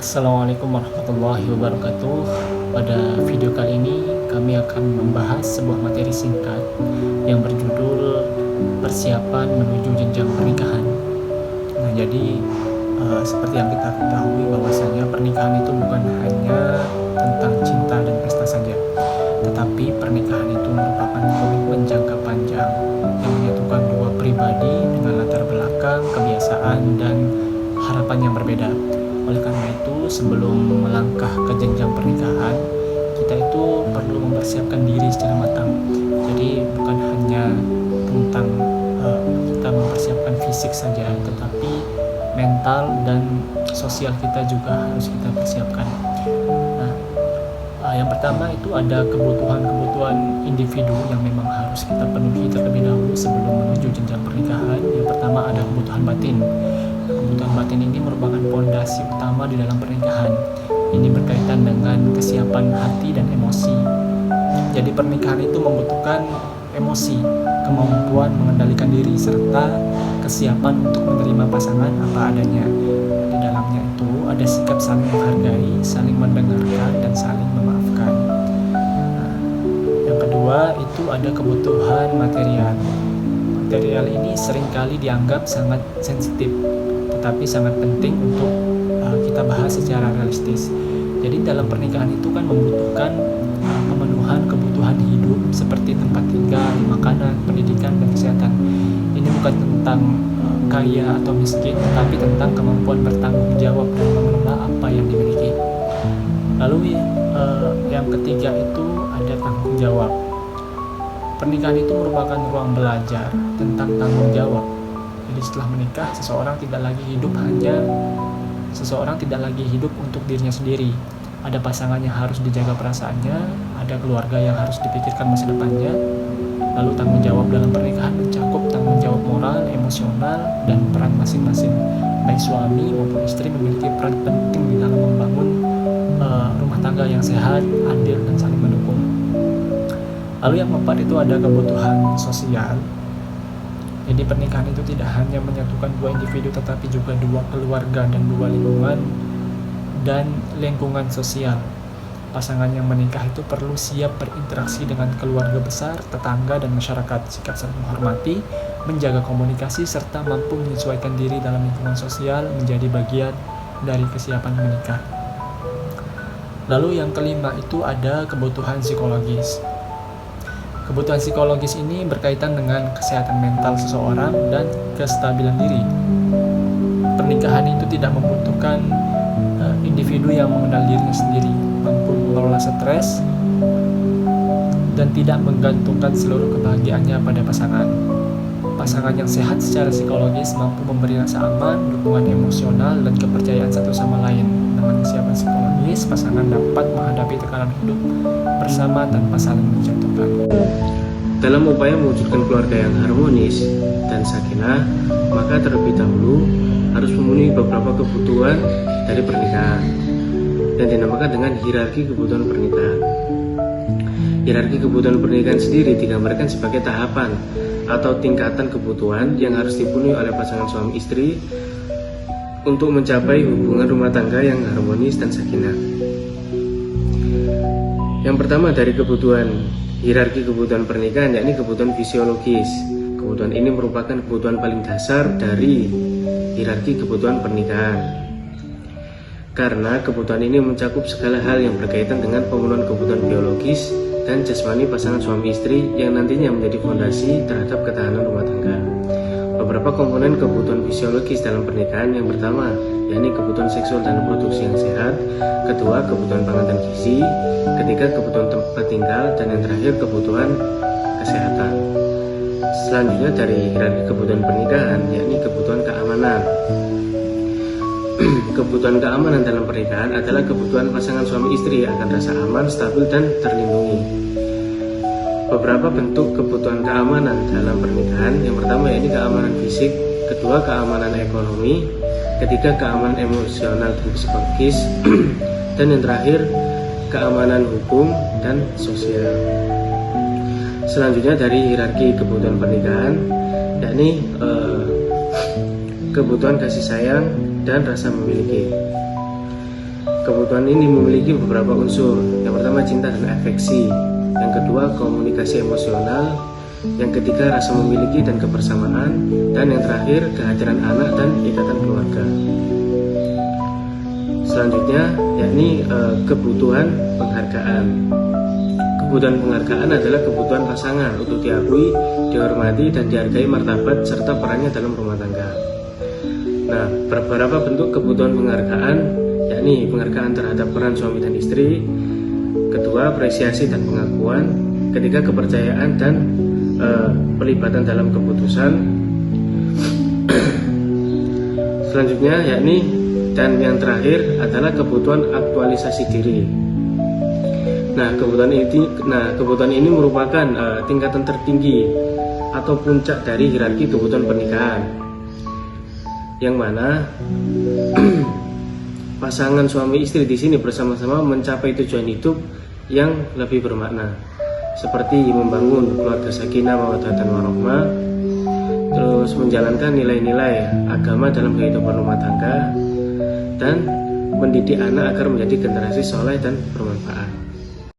Assalamualaikum warahmatullahi wabarakatuh. Pada video kali ini kami akan membahas sebuah materi singkat yang berjudul persiapan menuju jenjang pernikahan. Nah, jadi seperti yang kita ketahui bahwasanya pernikahan itu bukan hanya tentang cinta dan pesta saja, tetapi pernikahan itu merupakan komitmen jangka panjang yang menyatukan dua pribadi dengan latar belakang, kebiasaan, dan harapan yang berbeda. Oleh karena itu, sebelum melangkah ke jenjang pernikahan, kita itu perlu mempersiapkan diri secara matang. Jadi bukan hanya tentang kita mempersiapkan fisik saja, tetapi mental dan sosial kita juga harus kita persiapkan. Nah, yang pertama itu ada kebutuhan individu yang memang harus kita penuhi terlebih dahulu sebelum menuju jenjang pernikahan. Yang pertama ada kebutuhan batin. Kebutuhan batin ini merupakan fondasi utama di dalam pernikahan. Ini berkaitan dengan kesiapan hati dan emosi. Jadi pernikahan itu membutuhkan emosi, kemampuan mengendalikan diri, serta kesiapan untuk menerima pasangan apa adanya. Di dalamnya itu ada sikap saling menghargai, saling mendengarkan, dan saling memaafkan. Nah, yang kedua itu ada kebutuhan material. Material ini seringkali dianggap sangat sensitif, tetapi sangat penting untuk kita bahas secara realistis. Jadi dalam pernikahan itu kan membutuhkan pemenuhan kebutuhan hidup seperti tempat tinggal, makanan, pendidikan, dan kesehatan. Ini bukan tentang kaya atau miskin, tetapi tentang kemampuan bertanggung jawab dan mengelola apa yang dimiliki. Lalu yang ketiga itu ada tanggung jawab. Pernikahan itu merupakan ruang belajar tentang tanggung jawab. Jadi setelah menikah, seseorang tidak lagi hidup untuk dirinya sendiri. Ada pasangan yang harus dijaga perasaannya, ada keluarga yang harus dipikirkan masa depannya. Lalu tanggung jawab dalam pernikahan mencakup tanggung jawab moral, emosional, dan peran masing-masing. Baik suami maupun istri memiliki peran penting di dalam membangun rumah tangga yang sehat, adil, dan saling mendukung. Lalu yang keempat itu ada kebutuhan sosial. Jadi pernikahan itu tidak hanya menyatukan dua individu, tetapi juga dua keluarga dan dua lingkungan sosial. Pasangan yang menikah itu perlu siap berinteraksi dengan keluarga besar, tetangga, dan masyarakat. Sikap saling menghormati, menjaga komunikasi, serta mampu menyesuaikan diri dalam lingkungan sosial menjadi bagian dari kesiapan menikah. Lalu yang kelima itu ada kebutuhan psikologis. Kebutuhan psikologis ini berkaitan dengan kesehatan mental seseorang dan kestabilan diri. Pernikahan itu tidak membutuhkan individu yang mengenal dirinya sendiri, mampu mengelola stres, dan tidak menggantungkan seluruh kebahagiaannya pada pasangan. Pasangan yang sehat secara psikologis mampu memberi rasa aman, dukungan emosional, dan kepercayaan satu sama lain. Dengan kesiapan psikologis, pasangan dapat menghadapi tekanan hidup bersama tanpa saling menjatuhkan. Dalam upaya mewujudkan keluarga yang harmonis dan sakinah, maka terlebih dahulu harus memenuhi beberapa kebutuhan dari pernikahan yang dinamakan dengan hierarki kebutuhan pernikahan. Hierarki kebutuhan pernikahan sendiri digambarkan sebagai tahapan atau tingkatan kebutuhan yang harus dipenuhi oleh pasangan suami istri untuk mencapai hubungan rumah tangga yang harmonis dan sakinah. Yang pertama dari hierarki kebutuhan pernikahan, yakni kebutuhan fisiologis. Kebutuhan ini merupakan kebutuhan paling dasar dari hierarki kebutuhan pernikahan. Karena kebutuhan ini mencakup segala hal yang berkaitan dengan pemenuhan kebutuhan biologis dan jasmani pasangan suami istri yang nantinya menjadi fondasi terhadap ketahanan rumah tangga. Beberapa komponen kebutuhan fisiologis dalam pernikahan, yang pertama yakni kebutuhan seksual dan reproduksi yang sehat, kedua kebutuhan pangan dan gizi, ketiga kebutuhan tempat tinggal, dan yang terakhir kebutuhan kesehatan. Selanjutnya dari hierarki kebutuhan pernikahan yakni kebutuhan keamanan. Kebutuhan keamanan dalam pernikahan adalah kebutuhan pasangan suami istri akan rasa aman, stabil, dan terlindungi. Beberapa bentuk kebutuhan keamanan dalam pernikahan, yang pertama yakni keamanan fisik, kedua keamanan ekonomi, ketiga keamanan emosional dan psikologis, dan yang terakhir keamanan hukum dan sosial. Selanjutnya dari hierarki kebutuhan pernikahan yakni kebutuhan kasih sayang dan rasa memiliki. kebutuhan ini memiliki beberapa unsur. Yang pertama cinta dan afeksi, yang kedua komunikasi emosional, yang ketiga rasa memiliki dan kebersamaan, dan yang terakhir kehadiran anak dan ikatan keluarga. Selanjutnya yakni kebutuhan penghargaan. Kebutuhan penghargaan adalah kebutuhan pasangan untuk diakui, dihormati, dan dihargai martabat serta perannya dalam rumah tangga. Nah, beberapa bentuk kebutuhan penghargaan yakni penghargaan terhadap peran suami dan istri, kedua apresiasi dan pengakuan, ketiga kepercayaan dan pelibatan dalam keputusan. Selanjutnya yakni dan yang terakhir adalah kebutuhan aktualisasi diri. Nah, kebutuhan ini merupakan tingkatan tertinggi atau puncak dari hierarki kebutuhan pernikahan, yang mana pasangan suami istri di sini bersama-sama mencapai tujuan hidup yang lebih bermakna, seperti membangun keluarga sakinah mawaddah dan warahmah, terus menjalankan nilai-nilai agama dalam kehidupan rumah tangga, dan mendidik anak agar menjadi generasi soleh dan bermanfaat.